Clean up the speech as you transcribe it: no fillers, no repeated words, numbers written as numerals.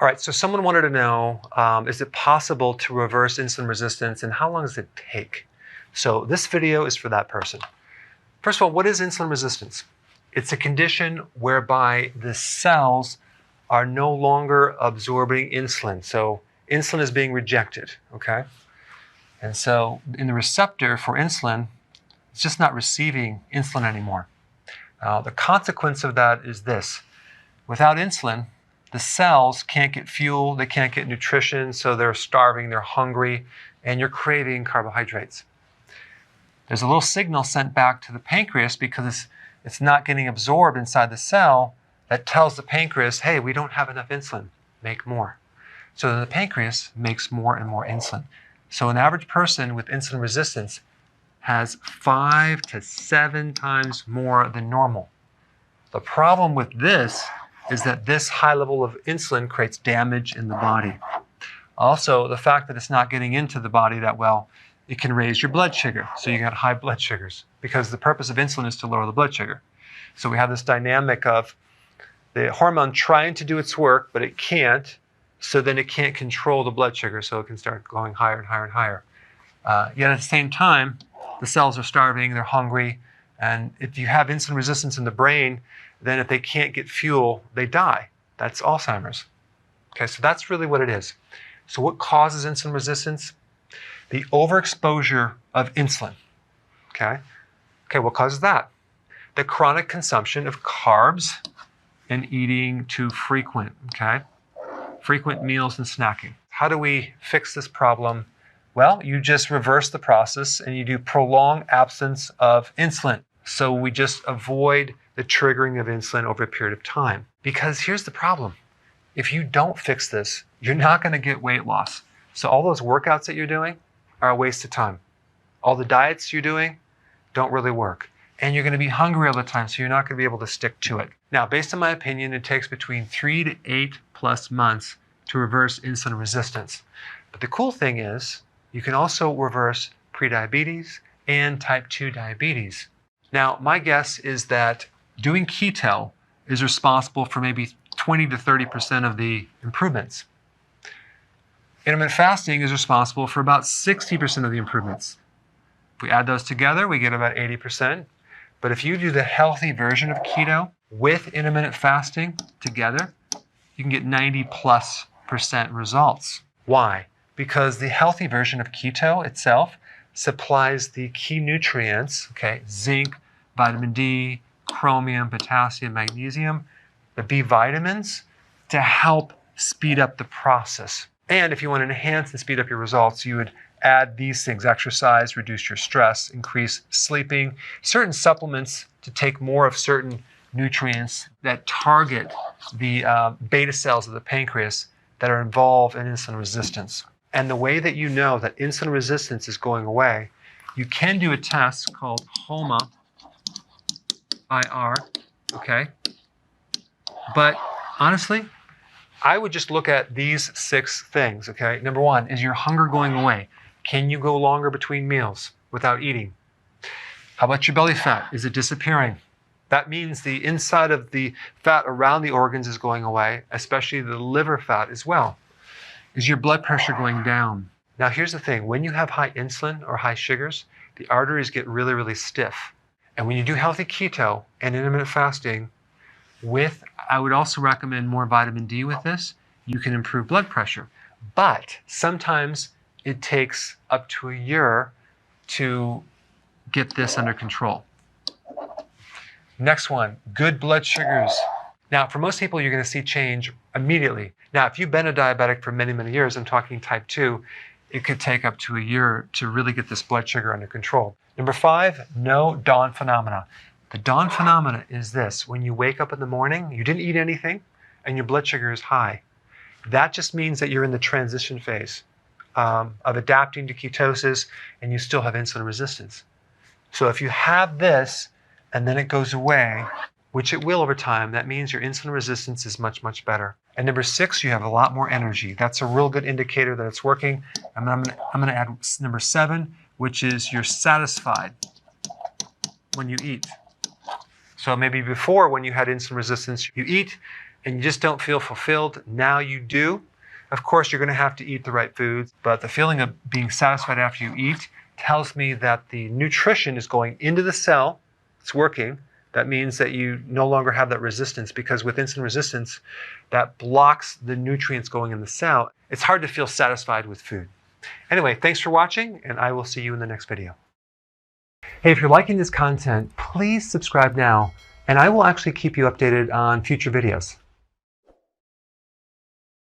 All right, so someone wanted to know, is it possible to reverse insulin resistance and how long does it take? So this video is for that person. First of all, what is insulin resistance? It's a condition whereby the cells are no longer absorbing insulin. So insulin is being rejected, okay? And so in the receptor for insulin, it's just not receiving insulin anymore. The consequence of that is this. Without insulin, the cells can't get fuel, they can't get nutrition, so they're starving, they're hungry, and you're craving carbohydrates. There's a little signal sent back to the pancreas because it's not getting absorbed inside the cell that tells the pancreas, hey, we don't have enough insulin, make more. So then the pancreas makes more and more insulin. So an average person with insulin resistance has 5 to 7 times more than normal. The problem with this is that this high level of insulin creates damage in the body. Also, the fact that it's not getting into the body that well, it can raise your blood sugar. So you got high blood sugars because the purpose of insulin is to lower the blood sugar. So we have this dynamic of the hormone trying to do its work, but it can't. So then it can't control the blood sugar, so it can start going higher and higher and higher. Yet at the same time, the cells are starving, they're hungry, and if you have insulin resistance in the brain, then if they can't get fuel, they die. That's Alzheimer's. Okay, so that's really what it is. So what causes insulin resistance? The overexposure of insulin. Okay, what causes that? The chronic consumption of carbs and eating too frequent, okay? Frequent meals and snacking. How do we fix this problem? Well, you just reverse the process and you do prolonged absence of insulin. So we just avoid the triggering of insulin over a period of time. Because here's the problem. If you don't fix this, you're not going to get weight loss. So all those workouts that you're doing are a waste of time. All the diets you're doing don't really work. And you're going to be hungry all the time, so you're not going to be able to stick to it. Now, based on my opinion, it takes between 3 to 8+ months to reverse insulin resistance. But the cool thing is, you can also reverse prediabetes and type 2 diabetes. Now, my guess is that doing keto is responsible for maybe 20 to 30% of the improvements. Intermittent fasting is responsible for about 60% of the improvements. If we add those together, we get about 80%. But if you do the healthy version of keto with intermittent fasting together, you can get 90+% results. Why? Because the healthy version of keto itself supplies the key nutrients, okay, zinc, vitamin D, chromium, potassium, magnesium, the B vitamins, to help speed up the process. And if you want to enhance and speed up your results, you would add these things: exercise, reduce your stress, increase sleeping, certain supplements to take more of certain nutrients that target the beta cells of the pancreas that are involved in insulin resistance. And the way that you know that insulin resistance is going away, you can do a test called HOMA-IR, okay? But honestly, I would just look at these 6 things, okay? Number 1, is your hunger going away? Can you go longer between meals without eating? How about your belly fat? Is it disappearing? That means the inside of the fat around the organs is going away, especially the liver fat as well. Is your blood pressure going down? Now here's the thing, when you have high insulin or high sugars, the arteries get really, really stiff. And when you do healthy keto and intermittent fasting I would also recommend more vitamin D with this, you can improve blood pressure. But sometimes it takes up to a year to get this under control. Next one, good blood sugars. Now, for most people, you're going to see change immediately. Now, if you've been a diabetic for many, many years, I'm talking type 2, it could take up to a year to really get this blood sugar under control. Number 5, no dawn phenomena. The dawn phenomena is this: when you wake up in the morning, you didn't eat anything, and your blood sugar is high. That just means that you're in the transition phase of adapting to ketosis, and you still have insulin resistance. So if you have this, and then it goes away, which it will over time, that means your insulin resistance is much, much better. And number 6, you have a lot more energy. That's a real good indicator that it's working. And I'm gonna add number 7, which is you're satisfied when you eat. So maybe before, when you had insulin resistance, you eat and you just don't feel fulfilled. Now you do. Of course, you're going to have to eat the right foods, but the feeling of being satisfied after you eat tells me that the nutrition is going into the cell. It's working. That means that you no longer have that resistance, because with insulin resistance, that blocks the nutrients going in the cell. It's hard to feel satisfied with food. Anyway, thanks for watching, and I will see you in the next video. Hey, if you're liking this content, please subscribe now, and I will actually keep you updated on future videos.